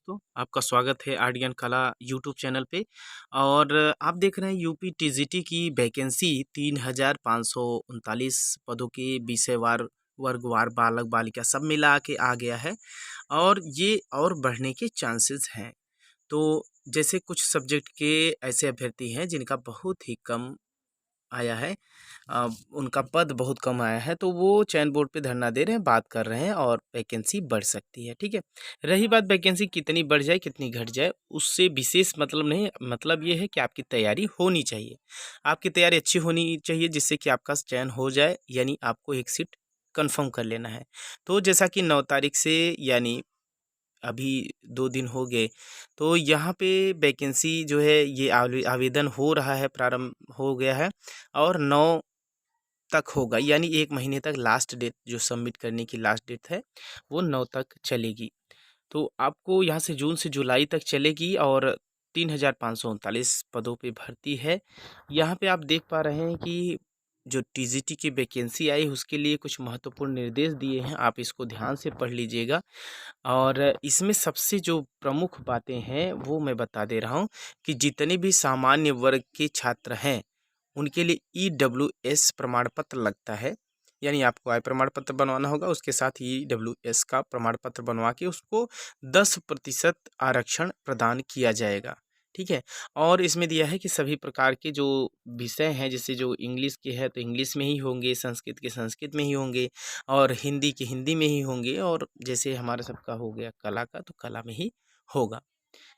दोस्तों, आपका स्वागत है आर्यन कला यूट्यूब चैनल पे। और आप देख रहे हैं यूपी टीजीटी की वैकेंसी 3,539 पदों के विषयवार वर्गवार बालक बालिका सब मिला के आ गया है और ये और बढ़ने के चांसेस हैं। तो जैसे कुछ सब्जेक्ट के ऐसे अभ्यर्थी हैं जिनका बहुत ही कम आया है, उनका पद बहुत कम आया है, तो वो चयन बोर्ड पे धरना दे रहे हैं, बात कर रहे हैं और वैकेंसी बढ़ सकती है। ठीक है, रही बात वैकेंसी कितनी बढ़ जाए कितनी घट जाए, उससे विशेष मतलब नहीं। मतलब ये है कि आपकी तैयारी होनी चाहिए, आपकी तैयारी अच्छी होनी चाहिए जिससे कि आपका चयन हो जाए, यानी आपको एक सीट कंफर्म कर लेना है। तो जैसा कि 9 तारीख से यानी अभी 2 दिन हो गए, तो यहाँ पे वैकेंसी जो है ये आवेदन हो रहा है, प्रारंभ हो गया है और 9 तक होगा, यानी 1 महीने तक लास्ट डेट जो सबमिट करने की लास्ट डेट है वो 9 तक चलेगी। तो आपको यहाँ से जुलाई तक चलेगी और 3,539 पदों पे भर्ती है। यहाँ पे आप देख पा रहे हैं कि जो टीजीटी की वैकेंसी आई उसके लिए कुछ महत्वपूर्ण निर्देश दिए हैं, आप इसको ध्यान से पढ़ लीजिएगा। और इसमें सबसे जो प्रमुख बातें हैं वो मैं बता दे रहा हूँ कि जितने भी सामान्य वर्ग के छात्र हैं उनके लिए ईडब्ल्यूएस प्रमाण पत्र लगता है, यानी आपको आय प्रमाण पत्र बनवाना होगा, उसके साथ ईडब्ल्यूएस का प्रमाण पत्र बनवा के उसको 10% आरक्षण प्रदान किया जाएगा। ठीक है, और इसमें दिया है कि सभी प्रकार के जो विषय हैं, जैसे जो इंग्लिश के है तो इंग्लिश में ही होंगे, संस्कृत के संस्कृत में ही होंगे और हिंदी के हिंदी में ही होंगे, और जैसे हमारा सबका हो गया कला का तो कला में ही होगा।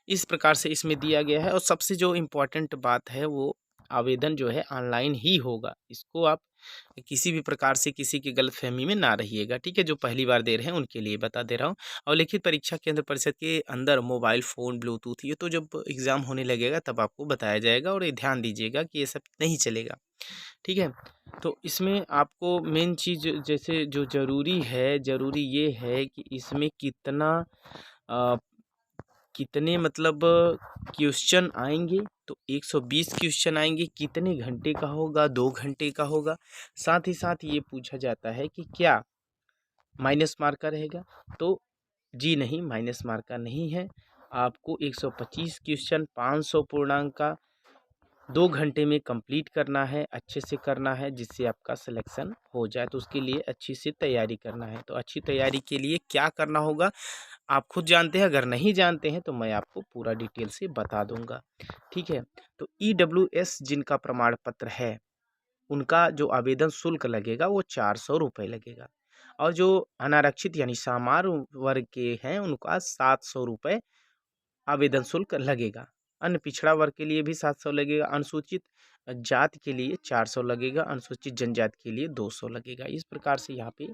इस प्रकार से इसमें दिया गया है। और सबसे जो इम्पोर्टेंट बात है वो आवेदन जो है ऑनलाइन ही होगा। इसको आप किसी भी प्रकार से किसी की गलतफहमी में ना रहिएगा। ठीक है, जो पहली बार दे रहे हैं उनके लिए बता दे रहा हूँ। और लिखित परीक्षा केंद्र परिषद के अंदर मोबाइल फ़ोन ब्लूटूथ ये तो जब एग्ज़ाम होने लगेगा तब आपको बताया जाएगा, और ये ध्यान दीजिएगा कि ये सब नहीं चलेगा। ठीक है, तो इसमें आपको मेन चीज़ जैसे जो ज़रूरी ये है कि इसमें अ, कितने मतलब क्वेश्चन आएंगे, तो 120 क्वेश्चन आएंगे। कितने घंटे का होगा, 2 घंटे का होगा। साथ ही साथ ये पूछा जाता है कि क्या माइनस मार्क का रहेगा, तो जी नहीं, माइनस मार्क का नहीं है। आपको 125 क्वेश्चन 500 पूर्णांक का 2 घंटे में कंप्लीट करना है, अच्छे से करना है जिससे आपका सिलेक्शन हो जाए। तो उसके लिए अच्छी से तैयारी करना है। तो अच्छी तैयारी के लिए क्या करना होगा आप खुद जानते हैं, अगर नहीं जानते हैं तो मैं आपको पूरा डिटेल से बता दूंगा। ठीक है, तो ईडब्ल्यूएस जिनका प्रमाण पत्र है उनका जो आवेदन शुल्क लगेगा वो 400 रुपये लगेगा, और जो अनारक्षित यानी सामान्य वर्ग के हैं उनका 700 रुपये आवेदन शुल्क लगेगा। अन्य पिछड़ा वर्ग के लिए भी 700 लगेगा, अनुसूचित जाति के लिए 400 लगेगा, अनुसूचित जनजाति के लिए 200 लगेगा। इस प्रकार से यहाँ पे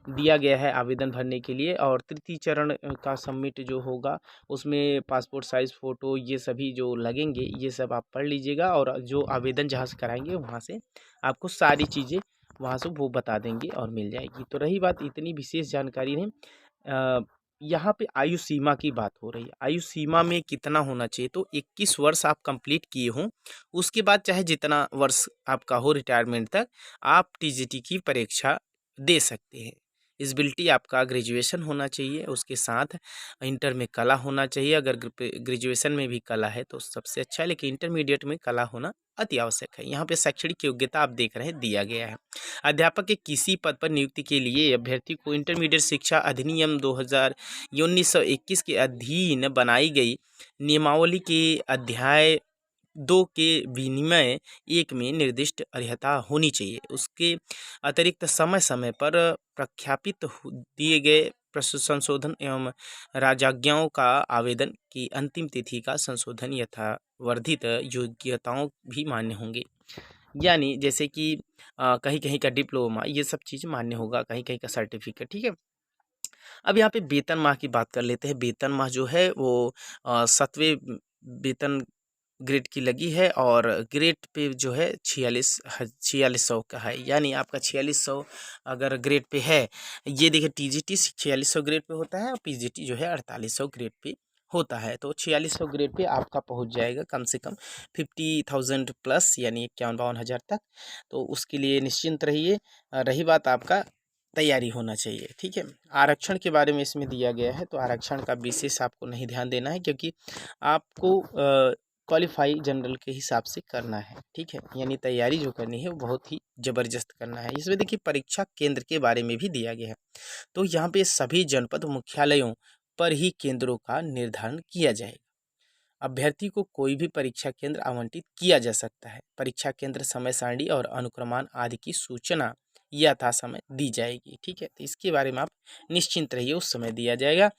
दिया गया है आवेदन भरने के लिए। और तृतीय चरण का सबमिट जो होगा उसमें पासपोर्ट साइज़ फ़ोटो ये सभी जो लगेंगे ये सब आप पढ़ लीजिएगा, और जो आवेदन जहाँ से कराएंगे वहाँ से आपको सारी चीज़ें वहाँ से वो बता देंगे और मिल जाएगी। तो रही बात इतनी विशेष जानकारी है, यहाँ पे आयु सीमा की बात हो रही है। आयु सीमा में कितना होना चाहिए, तो 21 वर्ष आप कंप्लीट किए हों, उसके बाद चाहे जितना वर्ष आपका हो रिटायरमेंट तक आप टीजीटी की परीक्षा दे सकते हैं। एलिजिबिलिटी आपका ग्रेजुएशन होना चाहिए, उसके साथ इंटर में कला होना चाहिए। अगर ग्रेजुएशन में भी कला है तो सबसे अच्छा है, लेकिन इंटरमीडिएट में कला होना अति आवश्यक है। यहाँ पे शैक्षणिक योग्यता आप देख रहे हैं दिया गया है। अध्यापक के किसी पद पर नियुक्ति के लिए अभ्यर्थी को इंटरमीडिएट शिक्षा अधिनियम 1921 के अधीन बनाई गई नियमावली के अध्याय 2 के विनिमय 1 में निर्दिष्ट अर्हता होनी चाहिए। उसके अतिरिक्त समय समय पर प्रख्यापित दिए गए संशोधन एवं राजाज्ञाओं का आवेदन की अंतिम तिथि का संशोधन यथावर्धित योग्यताओं भी मान्य होंगे। यानी जैसे कि कहीं कहीं का डिप्लोमा ये सब चीज़ मान्य होगा, कहीं कहीं का सर्टिफिकेट। ठीक है, अब यहाँ पे वेतन माह की बात कर लेते हैं। वेतन माह जो है वो 7वें वेतन ग्रेड की लगी है, और ग्रेड पे जो है 4600 का है, यानी आपका 4600 अगर ग्रेड पे है। ये देखिए टीजीटी 4600 ग्रेड पे होता है और पीजीटी जो है 4800 ग्रेड पे होता है। तो 4600 ग्रेड पे आपका पहुंच जाएगा कम से कम 50,000 प्लस, यानी 51-52 हज़ार तक। तो उसके लिए निश्चिंत रहिए। रही बात आपका तैयारी होना चाहिए। ठीक है, आरक्षण के बारे में इसमें दिया गया है, तो आरक्षण का विशेष आपको नहीं ध्यान देना है, क्योंकि आपको क्वालिफाई जनरल के हिसाब से करना है। ठीक है, यानी तैयारी जो करनी है वो बहुत ही ज़बरदस्त करना है। इसमें देखिए परीक्षा केंद्र के बारे में भी दिया गया है, तो यहाँ पे सभी जनपद मुख्यालयों पर ही केंद्रों का निर्धारण किया जाएगा। अभ्यर्थी को कोई भी परीक्षा केंद्र आवंटित किया जा सकता है। परीक्षा केंद्र, समय सारणी और अनुक्रमांक आदि की सूचना यथा समय दी जाएगी। ठीक है, तो इसके बारे में आप निश्चिंत रहिए, उस समय दिया जाएगा।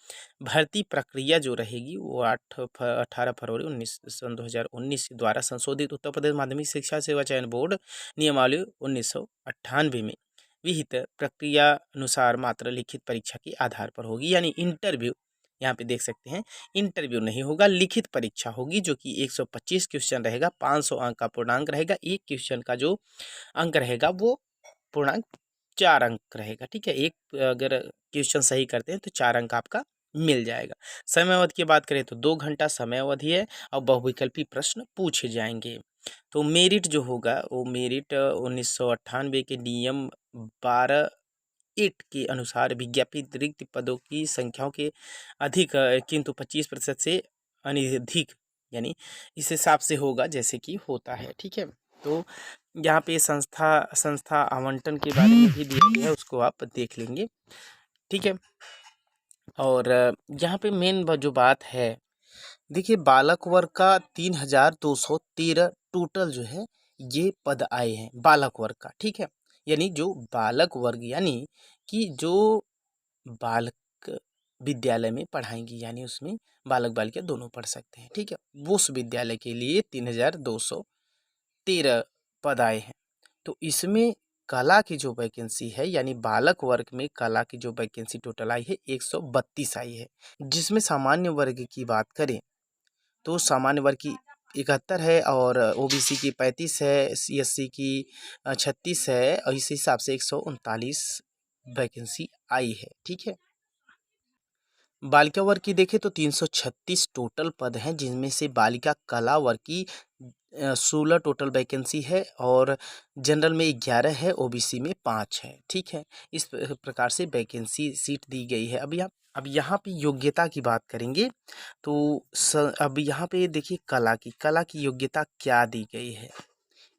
भर्ती प्रक्रिया जो रहेगी वो 18 फरवरी 2019 द्वारा संशोधित उत्तर प्रदेश माध्यमिक शिक्षा सेवा चयन बोर्ड नियमावली 1998 में विहित प्रक्रिया अनुसार मात्र लिखित परीक्षा के आधार पर होगी। यानी इंटरव्यू, यहाँ पे देख सकते हैं, इंटरव्यू नहीं होगा, लिखित परीक्षा होगी, जो कि 125 क्वेश्चन रहेगा, 500 अंक का पूर्णांक रहेगा। एक क्वेश्चन का जो अंक रहेगा वो पूर्णांक 4 अंक रहेगा। ठीक है, एक अगर क्वेश्चन सही करते हैं तो 4 अंक आपका मिल जाएगा। समय अवधि की बात करें तो 2 घंटा समय अवधि है और बहुविकल्पी प्रश्न पूछे जाएंगे। तो मेरिट जो होगा वो मेरिट 1998 के नियम 12(8) के अनुसार विज्ञापित रिक्त पदों की संख्याओं के अधिक किंतु 25% से अनधिक, यानी इस हिसाब से होगा जैसे कि होता है। ठीक है, तो यहाँ पे संस्था आवंटन के बारे में भी दिया गया है, उसको आप देख लेंगे। ठीक है, और यहाँ पे मेन जो बात है, देखिए बालक वर्ग का 3213 टोटल जो है ये पद आए हैं बालक वर्ग का। ठीक है, यानी जो बालक वर्ग, यानी कि जो बालक विद्यालय में पढ़ाएंगी, यानी उसमें बालक बालिका दोनों पढ़ सकते हैं। ठीक है, वो उस विद्यालय के लिए 3213 पद आए हैं। तो इसमें कला की जो वैकेंसी है, यानी बालक वर्ग में कला की जो वैकेंसी टोटल आई है 132 आई है। जिसमें सामान्य वर्ग की बात करें तो सामान्य वर्ग की 71 है और ओबीसी की 35 है, सीएससी की 36 है, और इस हिसाब से 139 वैकेंसी आई है। ठीक है, बालिका वर्ग की देखें तो 336 टोटल पद हैं, जिनमें से बालिका कला वर्ग की 16 टोटल वैकेंसी है और जनरल में 11 है, ओबीसी में 5 है। ठीक है, इस प्रकार से वैकेंसी सीट दी गई है। अब यहाँ पे योग्यता की बात करेंगे तो अब यहाँ पे देखिए कला की योग्यता क्या दी गई है,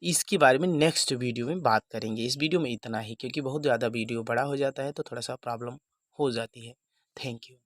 इसके बारे में नेक्स्ट वीडियो में बात करेंगे। इस वीडियो में इतना ही, क्योंकि बहुत ज़्यादा वीडियो बड़ा हो जाता है तो थोड़ा सा प्रॉब्लम हो जाती है। Thank you.